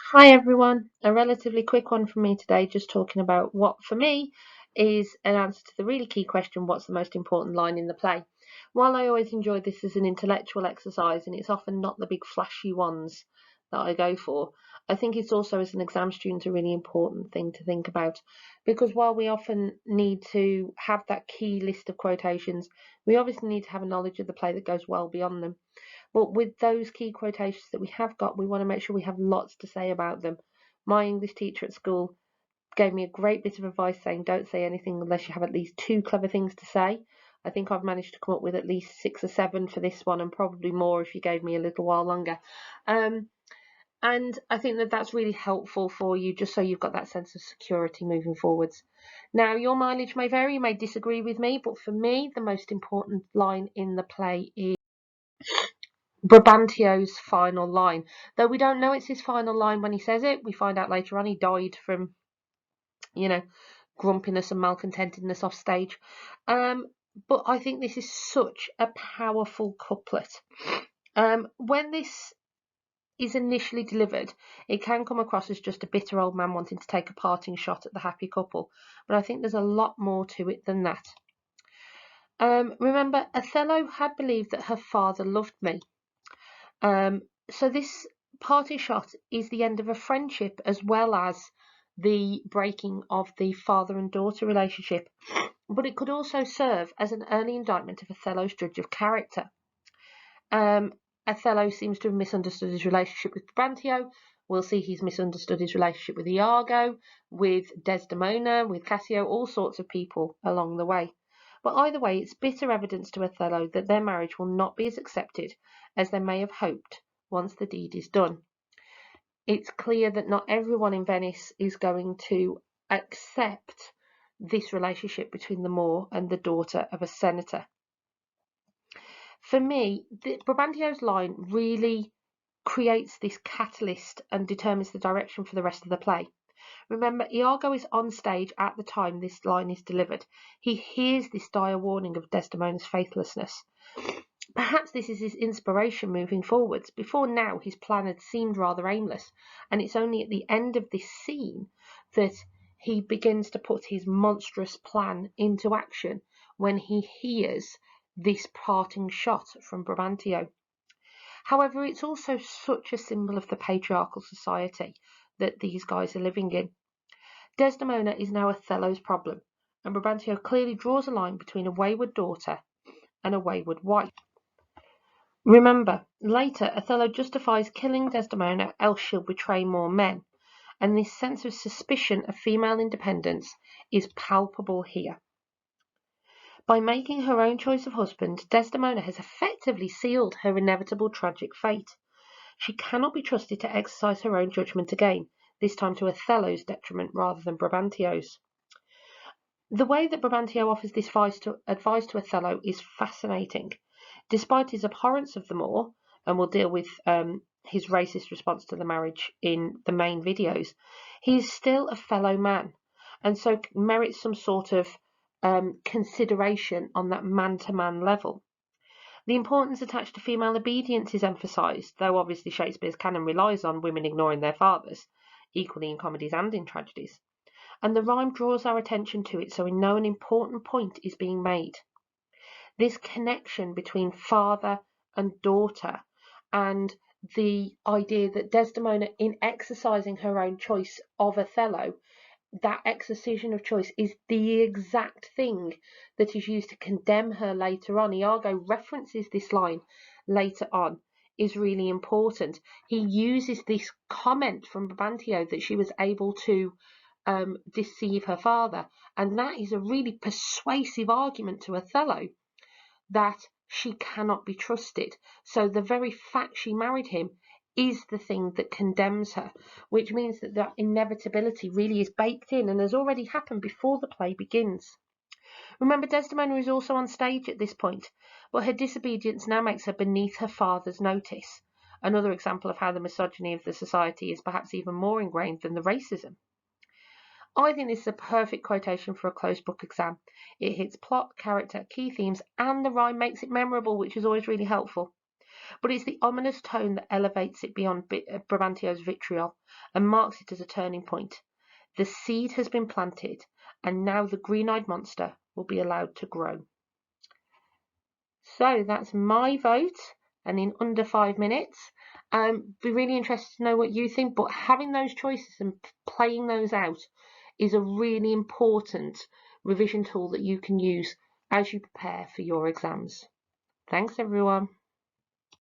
Hi everyone, a relatively quick one from me today, just talking about what for me is an answer to the really key question, what's the most important line in the play? While I always enjoy this as an intellectual exercise and it's often not the big flashy ones that I go for, I think it's also as an exam student a really important thing to think about, because while we often need to have that key list of quotations, we obviously need to have a knowledge of the play that goes well beyond them. But with those key quotations that we have got, we want to make sure we have lots to say about them. My English teacher at school gave me a great bit of advice saying don't say anything unless you have at least two clever things to say. I think I've managed to come up with at least 6 or 7 for this one, and probably more if you gave me a little while longer. Um, and I think that that's really helpful for you, just so you've got that sense of security moving forwards. Now, your mileage may vary, you may disagree with me, but for me, the most important line in the play is Brabantio's final line. Though we don't know it's his final line when he says it, we find out later on he died from, you know, grumpiness and malcontentedness off stage. Um, but I think this is such a powerful couplet. When this is initially delivered, it can come across as just a bitter old man wanting to take a parting shot at the happy couple, but I think there's a lot more to it than that. Remember, Othello had believed that her father loved me. So this parting shot is the end of a friendship as well as the breaking of the father and daughter relationship. But it could also serve as an early indictment of Othello's judge of character. Um, Othello seems to have misunderstood his relationship with Brabantio. We'll see he's misunderstood his relationship with Iago, with Desdemona, with Cassio, all sorts of people along the way. But either way, it's bitter evidence to Othello that their marriage will not be as accepted as they may have hoped once the deed is done. It's clear that not everyone in Venice is going to accept this relationship between the Moor and the daughter of a senator. For me, Brabantio's line really creates this catalyst and determines the direction for the rest of the play. Remember, Iago is on stage at the time this line is delivered. He hears this dire warning of Desdemona's faithlessness. Perhaps this is his inspiration moving forwards. Before now, his plan had seemed rather aimless, and it's only at the end of this scene that he begins to put his monstrous plan into action when he hears this parting shot from Brabantio. However, it's also such a symbol of the patriarchal society that these guys are living in. Desdemona is now Othello's problem, and Brabantio clearly draws a line between a wayward daughter and a wayward wife. Remember, later Othello justifies killing Desdemona, else she'll betray more men, and this sense of suspicion of female independence is palpable here. By making her own choice of husband, Desdemona has effectively sealed her inevitable tragic fate. She cannot be trusted to exercise her own judgment again, this time to Othello's detriment rather than Brabantio's. The way that Brabantio offers this advice to Othello is fascinating. Despite his abhorrence of the Moor, and we'll deal with his racist response to the marriage in the main videos, he is still a fellow man, and so merits some sort of consideration on that man-to-man level. The importance attached to female obedience is emphasised, though obviously Shakespeare's canon relies on women ignoring their fathers, equally in comedies and in tragedies. And the rhyme draws our attention to it, so we know an important point is being made. This connection between father and daughter, and the idea that Desdemona, in exercising her own choice of Othello, that exercisation of choice is the exact thing that is used to condemn her later on. Iago references this line later on, is really important. He uses this comment from Brabantio that she was able to deceive her father, and that is a really persuasive argument to Othello that she cannot be trusted. So the very fact she married him is the thing that condemns her, which means that that inevitability really is baked in and has already happened before the play begins. Remember, Desdemona is also on stage at this point, but her disobedience now makes her beneath her father's notice. Another example of how the misogyny of the society is perhaps even more ingrained than the racism. I think this is a perfect quotation for a closed book exam. It hits plot, character, key themes, and the rhyme makes it memorable, which is always really helpful. but it's the ominous tone that elevates it beyond Brabantio's vitriol and marks it as a turning point. The seed has been planted, and now the green-eyed monster will be allowed to grow. So that's my vote, and in under 5 minutes. Be really interested to know what you think, but having those choices and playing those out is a really important revision tool that you can use as you prepare for your exams. Thanks, everyone.